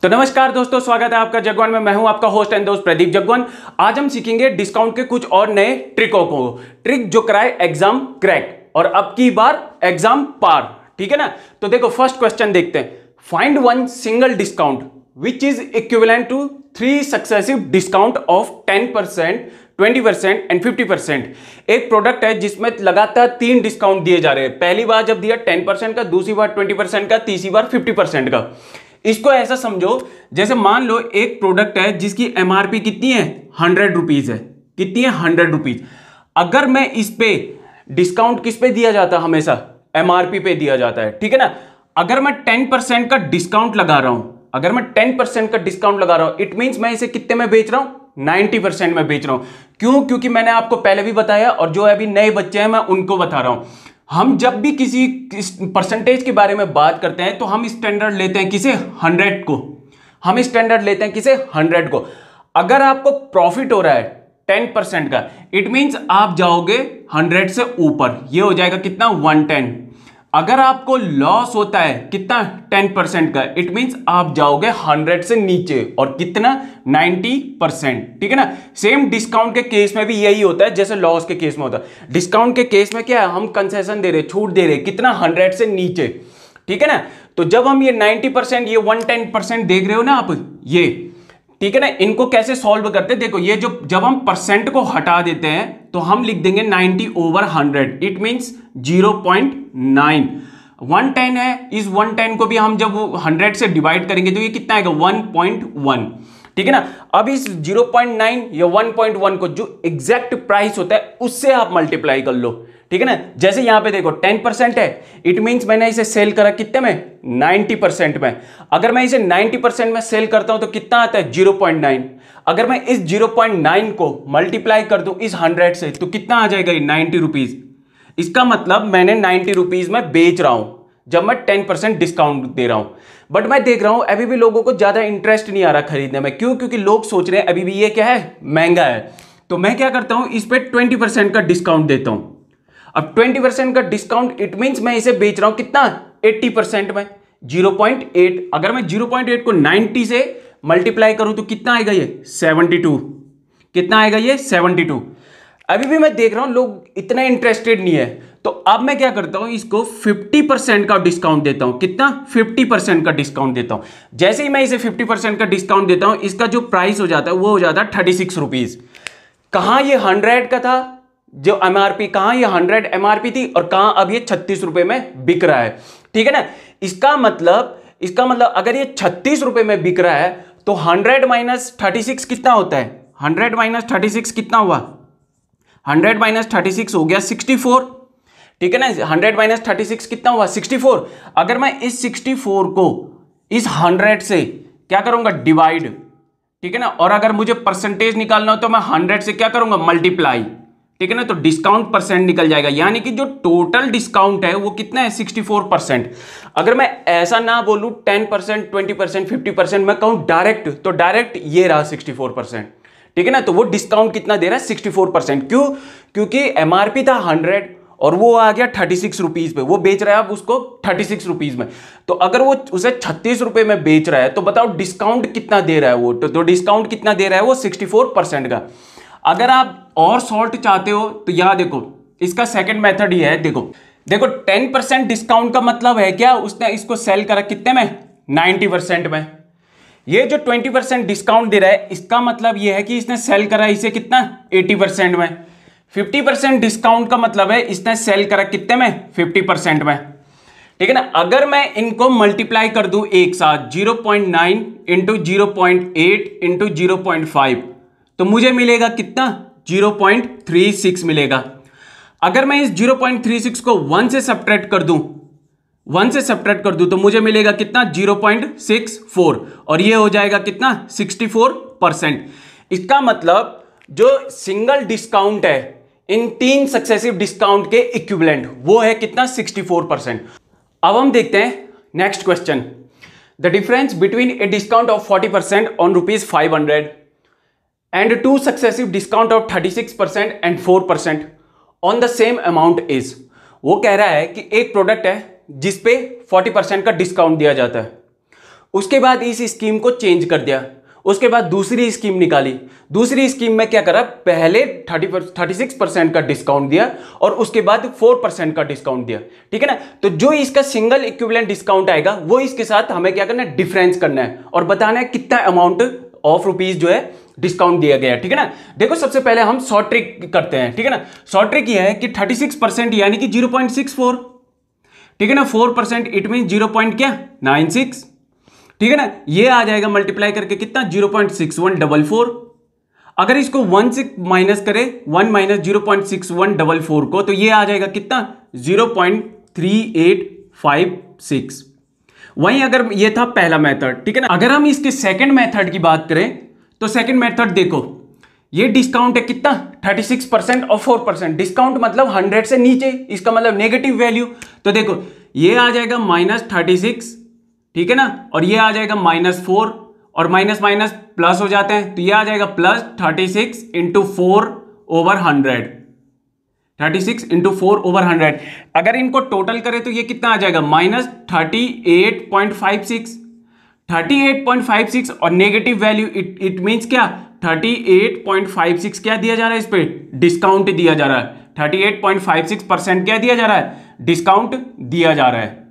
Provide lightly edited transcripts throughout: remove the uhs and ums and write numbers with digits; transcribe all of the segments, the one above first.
तो नमस्कार दोस्तों, स्वागत है आपका जगवन में। मैं हूं आपका होस्ट एंड दोस्त प्रदीप जगवन। आज हम सीखेंगे डिस्काउंट के कुछ और नए ट्रिकों को, ट्रिक जो कराए एग्जाम क्रैक और अब की बार एग्जाम पार। ठीक है ना। तो देखो फर्स्ट क्वेश्चन देखते हैं। Find one single discount which is equivalent to 3 successive discount of 10%, 20% and 50%। एक प्रोडक्ट है जिसमें लगातार 3 डिस्काउंट दिए जा रहे हैं। पहली बार जब दिया 10% का, दूसरी बार 20% का, तीसरी बार 50% का। इसको ऐसा समझो जैसे मान लो एक प्रोडक्ट है जिसकी एमआरपी कितनी है, 100 रुपीज है। कितनी है, 100 रुपीज। अगर मैं इस पे डिस्काउंट किस पे दिया जाता, हमेशा एमआरपी पे दिया जाता है। ठीक है ना। अगर मैं 10% का डिस्काउंट लगा रहा हूं, अगर मैं 10% का डिस्काउंट लगा रहा हूं, इट मींस मैं इसे कितने में बेच रहा हूं, 90% में बेच रहा हूं। क्यों? क्योंकि मैंने आपको पहले भी बताया और जो अभी नए बच्चे हैं मैं उनको बता रहा हूं। हम जब भी किसी परसेंटेज के बारे में बात करते हैं तो हम स्टैंडर्ड लेते हैं किसे, 100 को। हम स्टैंडर्ड लेते हैं किसे, 100 को। अगर आपको प्रॉफिट हो रहा है 10% का, इट मींस आप जाओगे 100 से ऊपर। ये हो जाएगा कितना, 110। अगर आपको लॉस होता है कितना, 10% का, इट मींस आप जाओगे 100 से नीचे और कितना, 90%। ठीक है ना। सेम डिस्काउंट के केस में भी यही होता है जैसे लॉस के केस में होता है। डिस्काउंट के केस में क्या है, हम कंसेशन दे रहे, छूट दे रहे, कितना, 100 से नीचे। ठीक है ना। तो जब हम ये 90%, ये 110% देख रहे हो ना आप, ये ठीक है ना, इनको कैसे सॉल्व करते हैं देखो। ये जो जब हम परसेंट को हटा देते हैं तो हम लिख देंगे 90/100, इट मींस 0.9। 110 है, इस 110 को भी हम जब 100 से डिवाइड करेंगे तो ये कितना आएगा, 1.1। ठीक है ना। अब इस 0.9 या 1.1 को जो एग्जैक्ट प्राइस होता है उससे आप मल्टीप्लाई कर लो। ठीक है ना। जैसे यहां पे देखो 10% है, इट मींस मैंने इसे सेल करा कितने में, 90% में। अगर मैं इसे 90% में सेल करता हूं तो कितना आता है, 0.9। अगर मैं इस 0.9 को मल्टीप्लाई कर दूं इस 100 से तो कितना आ जाएगा, 90 रुपीज। इसका मतलब मैंने 90 रुपीज में बेच रहा हूं जब मैं 10% डिस्काउंट दे रहा हूं। बट मैं देख रहा हूं अभी भी लोगों को ज्यादा इंटरेस्ट नहीं आ रहा खरीदने में। क्यों? क्योंकि लोग सोच रहे हैं अभी भी ये क्या है, महंगा है। तो मैं क्या करता हूं, इस पे 20% का डिस्काउंट देता हूं। अब 20% का डिस्काउंट, इट मींस मैं इसे बेच रहा हूं कितना, 80% में, 0.8। अगर मैं 0.8 को 90 से मल्टीप्लाई करूं तो कितना आएगा, ये 72। कितना आएगा, ये 72। अभी भी मैं देख रहा हूं लोग इतना इंटरेस्टेड नहीं है। तो अब मैं क्या करता हूं, इसको 50% का डिस्काउंट देता हूं। कितना, 50% का डिस्काउंट देता हूं। जैसे ही मैं इसे 50% का डिस्काउंट देता हूं, इसका जो प्राइस हो जाता है वो हो जाता है 36 रुपीज। कहां ये 100 का था जो एमआरपी, कहां ये 100 एमआरपी थी और कहां अब ये 36 रुपए में बिक रहा है। ठीक है ना। इसका मतलब अगर ये 36 रुपए में बिक रहा है तो 100 माइनस 36 कितना होता है, 100 माइनस 36 कितना हुआ, 100 माइनस 36 हो गया 64। ठीक है ना। 100 माइनस 36 कितना हुआ, 64। अगर मैं इस 64 को इस 100 से क्या करूंगा, डिवाइड। ठीक है ना। और अगर मुझे परसेंटेज निकालना हो तो मैं 100 से क्या करूंगा, मल्टीप्लाई। ठीक है ना। तो डिस्काउंट परसेंट निकल जाएगा, यानी कि जो टोटल डिस्काउंट है वो कितना है, 64%। अगर मैं ऐसा ना बोलूं 10%, 20%, 50%, मैं कहूं डायरेक्ट, तो डायरेक्ट ये रहा 64%। ठीक है ना। तो वो डिस्काउंट कितना दे रहा है, 64%। क्यों? क्योंकि एमआरपी था 100 और वो आ गया 36 रुपीज पे, वो बेच रहा है आप उसको 36 रुपीज में। तो अगर वो उसे 36 रुपए में बेच रहा है तो बताओ डिस्काउंट कितना दे रहा है वो, तो डिस्काउंट कितना दे रहा है वो, 64% का। अगर आप और सॉल्ट चाहते हो तो यहां देखो, इसका सेकंड मेथड ये है। देखो 10% डिस्काउंट का मतलब है क्या, उसने इसको सेल करा कितने में, 90% में। ये जो 20% डिस्काउंट दे रहा है इसका मतलब ये है कि इसने सेल करा इसे कितना, 80% में। 50% डिस्काउंट का मतलब है इसने सेल करा कितने में, 50% में। ठीक है ना। अगर मैं इनको मल्टीप्लाई कर दूं एक साथ, 0.9 इंटू 0.8 इंटू 0.5, तो मुझे मिलेगा कितना, 0.36 मिलेगा। अगर मैं इस 0.36 को 1 से सब्ट्रैक्ट कर दूं, 1 से सब्ट्रैक्ट कर दूं तो मुझे मिलेगा कितना, 0.64, और ये हो जाएगा कितना, 64%। इसका मतलब जो सिंगल डिस्काउंट है इन 3 सक्सेसिव डिस्काउंट के इक्विवेलेंट, वो है कितना, 64%। अब हम देखते हैं next question. The difference between a discount of 40% on ₹500 and 2 successive discount of 36% and 4% on the same amount is। वो कह रहा है कि एक प्रोडक्ट है जिस पे 40% का डिस्काउंट दिया जाता है उसके बाद इस स्कीम को चेंज कर दिया, उसके बाद दूसरी स्कीम निकाली। दूसरी स्कीम में क्या करा, पहले 36% का डिस्काउंट दिया और उसके बाद 4% का डिस्काउंट दिया, ठीक है ना। तो जो इसका सिंगल इक्विवेलेंट डिस्काउंट आएगा वो इसके साथ हमें क्या करना है, डिफरेंस करना है और बताना है कितना अमाउंट ऑफ रुपीज जो है डिस्काउंट दिया गया, ठीक है ना। देखो सबसे पहले हम शॉर्ट ट्रिक करते हैं, ठीक है ना। शॉर्ट ट्रिक ये है कि 36% यानी कि 0.64, ठीक है ना। 4% इट मीन 0.96, ठीक है ना। ये आ जाएगा मल्टीप्लाई करके कितना, 0.6144। अगर इसको 1 से माइनस करें, 1 माइनस 0.6144 को, तो ये आ जाएगा कितना, 0.3856। वहीं अगर ये था पहला मेथड, ठीक है ना। अगर हम इसके सेकंड मेथड की बात करें तो सेकंड मेथड देखो, ये डिस्काउंट है कितना, 36% और 4%। डिस्काउंट मतलब 100 से नीचे, इसका मतलब नेगेटिव वैल्यू। तो देखो ये आ जाएगा -36, ठीक है ना, और ये आ जाएगा -4 और माइनस माइनस प्लस हो जाते हैं, तो ये आ जाएगा +36 × 4/100, 36 × 4/100। अगर इनको टोटल करें तो ये कितना आ जाएगा, -38.56, 38.56 और नेगेटिव वैल्यू, इट मीन्स क्या, 38.56 क्या दिया जा रहा है, इस पे डिस्काउंट दिया जा रहा है। 38.56% क्या दिया जा रहा है, डिस्काउंट दिया जा रहा है,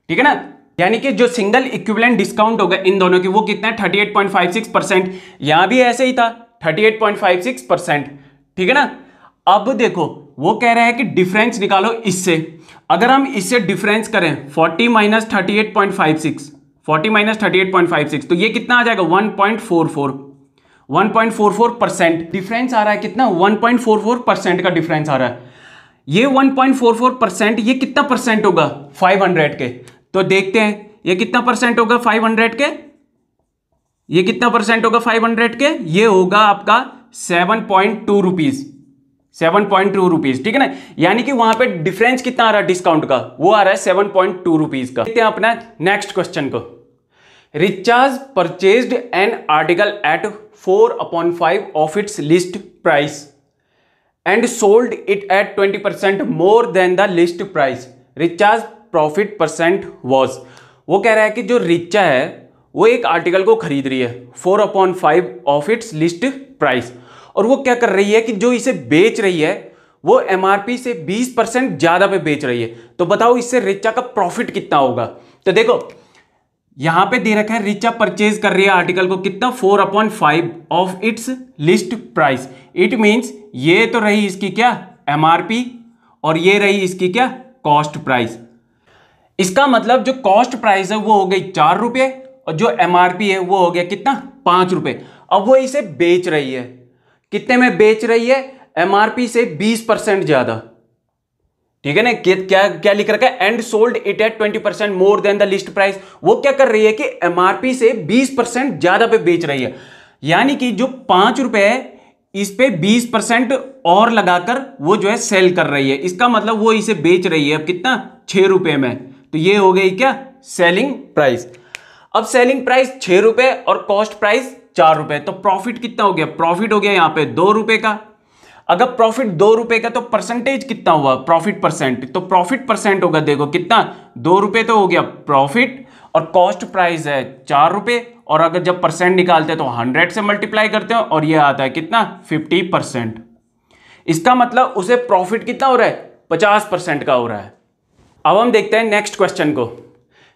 ठीक है ना। यानी कि जो सिंगल इक्विवेलेंट डिस्काउंट होगा इन दोनों की वो कितना है, 38.56%। यहां भी ऐसे ही था 38.56%, ठीक है ना। अब देखो वो कह रहा है कि डिफरेंस निकालो इससे। अगर हम इससे डिफरेंस करें 40 - 38.56, 40 - 38.56, तो ये कितना आ जाएगा, 1.44% डिफरेंस आ रहा है। कितना, 1.44% का डिफरेंस आ रहा है। ये 1.44% ये कितना परसेंट होगा 500 के, तो देखते हैं ये कितना परसेंट होगा 500 के, ये कितना परसेंट होगा 500 के, ये होगा आपका 7.2 रुपीज, 7.2 रुपीज, ठीक है ना। यानी कि वहां पे डिफरेंस कितना आ रहा है डिस्काउंट का, वो आ रहा है 7.2 रुपीज का। देखते हैं अपना नेक्स्ट क्वेश्चन को। Richard purchased an article at 4/5 of its list price and sold it at 20% more than the list price, Richard profit percent was. वो कह रहा है कि जो रिचा है वो एक आर्टिकल को खरीद रही है 4/5 ऑफ इट्स लिस्ट प्राइस, और वो क्या कर रही है कि जो इसे बेच रही है वो एमआरपी से 20% ज्यादा पे बेच रही है। तो बताओ इससे रिचा का प्रॉफिट कितना होगा। तो देखो यहां पे दे रखा है रिचा परचेज कर रही है आर्टिकल को कितना, 4/5 of its list price. It means ये तो रही इसकी क्या, एमआरपी, और ये रही इसकी क्या, कॉस्ट प्राइस। इसका मतलब जो कॉस्ट प्राइस है वो हो गई 4 रुपए और जो एमआरपी है वो हो गया कितना, 5 रुपए। अब वो इसे बेच रही है, कितने में बेच रही है, एमआरपी से 20% ज्यादा, ठीक है ना। क्या क्या लिख रखा है, and sold it at 20% more than the list price. वो क्या कर रही है कि एमआरपी से 20% ज्यादा पे बेच रही है, यानी कि जो 5 रुपए है इस पे 20% और लगाकर वो जो है सेल कर रही है। इसका मतलब वो इसे बेच रही है अब कितना, 6 रुपए में। तो ये हो गई क्या, सेलिंग प्राइस। अब सेलिंग प्राइस 6 रुपए और कॉस्ट प्राइस 4 रुपए, तो प्रॉफिट कितना हो गया, प्रॉफिट हो गया यहां पे 2 रुपए का। अगर प्रॉफिट 2 रुपए का तो परसेंटेज कितना हुआ, प्रॉफिट परसेंट, तो प्रॉफिट परसेंट होगा, देखो कितना, 2 रुपए तो हो गया प्रॉफिट, और कॉस्ट प्राइस है 4 रुपए, और अगर जब परसेंट निकालते हैं तो 100 से मल्टीप्लाई करते हैं और ये आता है कितना, 50%। इसका मतलब उसे प्रॉफिट कितना हो रहा है, 50% का हो रहा है। अब हम देखते हैं नेक्स्ट क्वेश्चन को।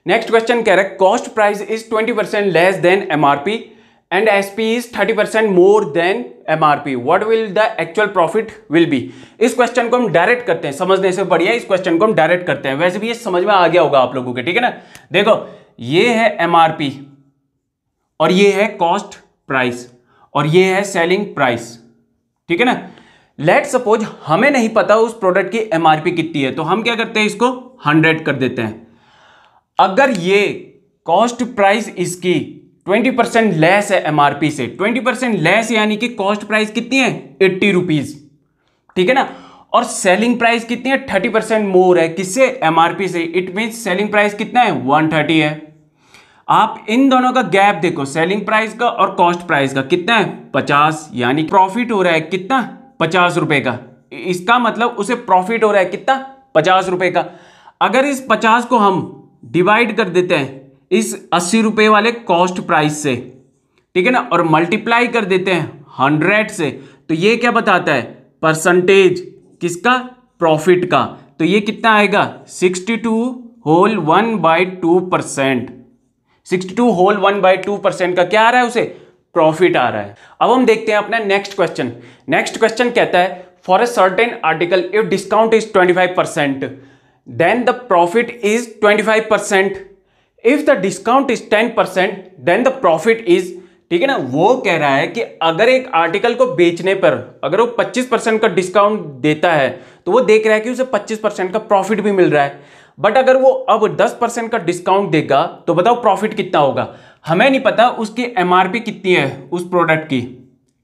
नेक्स्ट क्वेश्चन कह रहा है cost price is 20% less than MRP and SP is 30% more than MRP, what will the actual profit will be. इस क्वेश्चन को हम डायरेक्ट करते हैं, समझने से बढ़िया इस क्वेश्चन को हम डायरेक्ट करते हैं। वैसे भी ये समझ में आ गया होगा आप लोगों के, ठीक है ना। देखो ये है एमआरपी और ये है कॉस्ट प्राइस और ये है सेलिंग प्राइस, ठीक है ना। लेट सपोज हमें नहीं पता उस प्रोडक्ट की एमआरपी कितनी है, तो हम क्या करते हैं, इसको 100 कर देते हैं। अगर ये कॉस्ट प्राइस इसकी 20% लेस है एमआरपी से, 20% लेस यानी कि कॉस्ट प्राइस कितनी है, 80 रुपीज, ठीक है ना। और सेलिंग प्राइस कितनी है, 30% मोर है, किससे, एमआरपी से। इट मीन सेलिंग प्राइस कितना है, 130 है। आप इन दोनों का गैप देखो, सेलिंग प्राइस का और कॉस्ट प्राइस का कितना है, 50, यानी प्रॉफिट हो रहा है कितना, 50 रुपए का। इसका मतलब उसे प्रॉफिट हो रहा है कितना, 50 रुपए का। अगर इस 50 को हम डिवाइड कर देते हैं इस 80 रुपए वाले कॉस्ट प्राइस से, ठीक है ना, और मल्टीप्लाई कर देते हैं 100 से, तो ये क्या बताता है, परसेंटेज किसका, प्रॉफिट का। तो ये कितना आएगा, 62 होल 1/2%। 62 होल 1/2% का क्या आ रहा है, उसे प्रॉफिट आ रहा है। अब हम देखते हैं अपना नेक्स्ट क्वेश्चन। नेक्स्ट क्वेश्चन कहता है for a certain article if discount is 25% then the profit is 25%। If the discount is 10% then the profit is, ठीक है ना। वो कह रहा है कि अगर एक आर्टिकल को बेचने पर अगर वो 25% का डिस्काउंट देता है तो वो देख रहा है कि उसे 25% का प्रॉफिट भी मिल रहा है, बट अगर वो अब 10% का डिस्काउंट देगा तो बताओ प्रॉफिट कितना होगा। हमें नहीं पता उसकी एमआरपी कितनी है उस प्रोडक्ट की,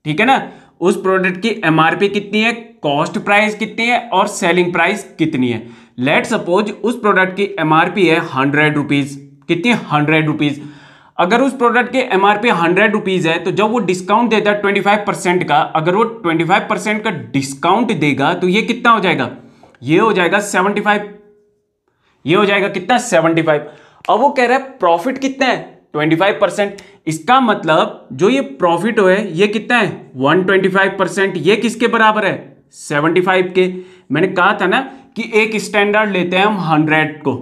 ठीक है ना, उस प्रोडक्ट की एमआरपी कितनी है, कॉस्ट प्राइस कितनी है और सेलिंग प्राइस कितनी है। लेट सपोज उस प्रोडक्ट की एमआरपी है 100 रुपीज, कितनी, 100 रुपीज। अगर उस प्रोडक्ट की एमआरपी 100 रुपीज है तो जब वो डिस्काउंट देता है 25% का, अगर वो 25% का डिस्काउंट देगा तो ये कितना हो जाएगा, ये हो जाएगा 75, ये हो जाएगा कितना, 75। अब वो कह रहा है प्रॉफिट कितना है, 25%। इसका मतलब जो ये प्रॉफिट है ये कितना है, 125%। ये किसके बराबर है, 75 के। मैंने कहा था ना कि एक स्टैंडर्ड लेते हैं हम 100 को,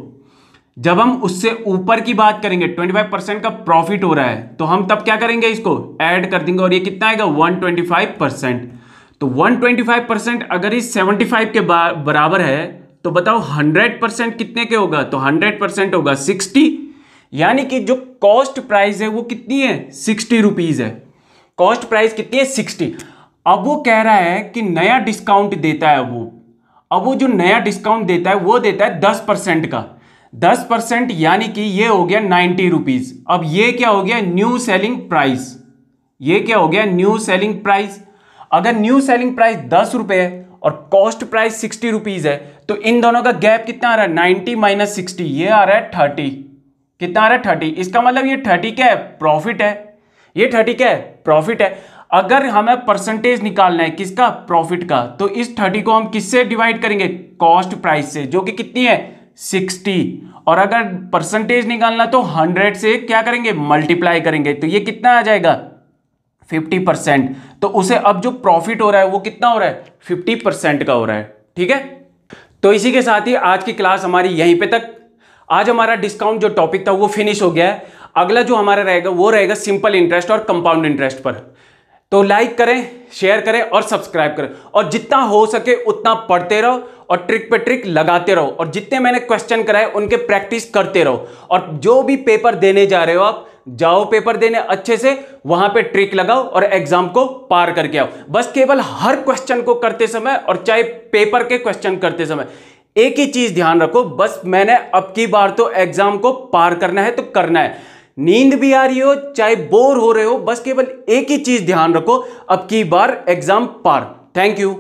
जब हम उससे ऊपर की बात करेंगे 25% का प्रॉफिट हो रहा है तो हम तब क्या करेंगे, इसको ऐड कर देंगे और ये कितना आएगा, 125%। तो 125% अगर इस 75 के बराबर है तो बताओ 100% कितने के होगा, तो 100% होगा 60। यानी कि जो कॉस्ट प्राइस है वो कितनी है, 60 रुपीज है। कॉस्ट प्राइस कितनी है, 60। अब वो कह रहा है कि नया डिस्काउंट देता है वो, अब वो जो नया डिस्काउंट देता है वो देता है 10% का, 10%, यानी कि ये हो गया 90 रुपीज। अब ये क्या हो गया, न्यू सेलिंग प्राइस, ये क्या हो गया, न्यू सेलिंग प्राइस। अगर न्यू सेलिंग प्राइस 10 रुपए है और कॉस्ट प्राइस 60 रुपीज है तो इन दोनों का गैप कितना आ रहा है, 90 माइनस 60, ये आ रहा है 30। कितना आ रहा है, 30। इसका मतलब ये 30 क्या है, प्रॉफिट है। ये 30 क्या है, प्रॉफिट है। अगर हमें परसेंटेज निकालना है किसका, प्रॉफिट का, तो इस 30 को हम किससे डिवाइड करेंगे, कॉस्ट प्राइस से, जो कि कितनी है, 60। और अगर परसेंटेज निकालना तो 100 से क्या करेंगे, मल्टीप्लाई करेंगे, तो ये कितना आ जाएगा, 50%। तो उसे अब जो प्रॉफिट हो रहा है वो कितना हो रहा है, 50% का हो रहा है, ठीक है। तो इसी के साथ ही आज की क्लास हमारी यहीं पे तक। आज हमारा डिस्काउंट जो टॉपिक था वो फिनिश हो गया है। अगला जो हमारा रहेगा वो रहेगा सिंपल इंटरेस्ट और कंपाउंड इंटरेस्ट पर। तो लाइक करें, शेयर करें और सब्सक्राइब करें, और जितना हो सके उतना पढ़ते रहो और ट्रिक पे ट्रिक लगाते रहो, और जितने मैंने क्वेश्चन कराए उनके प्रैक्टिस करते रहो। और जो भी पेपर देने जा रहे हो आप, जाओ पेपर देने अच्छे से, वहां पे ट्रिक लगाओ और एग्जाम को पार करके आओ। बस केवल हर क्वेश्चन को करते समय और चाहे पेपर के क्वेश्चन करते समय एक ही चीज ध्यान रखो, बस मैंने अब की बार तो एग्जाम को पार करना है तो करना है। नींद भी आ रही हो चाहे बोर हो रहे हो, बस केवल एक ही चीज ध्यान रखो, अब की बार एग्जाम पार। Thank you.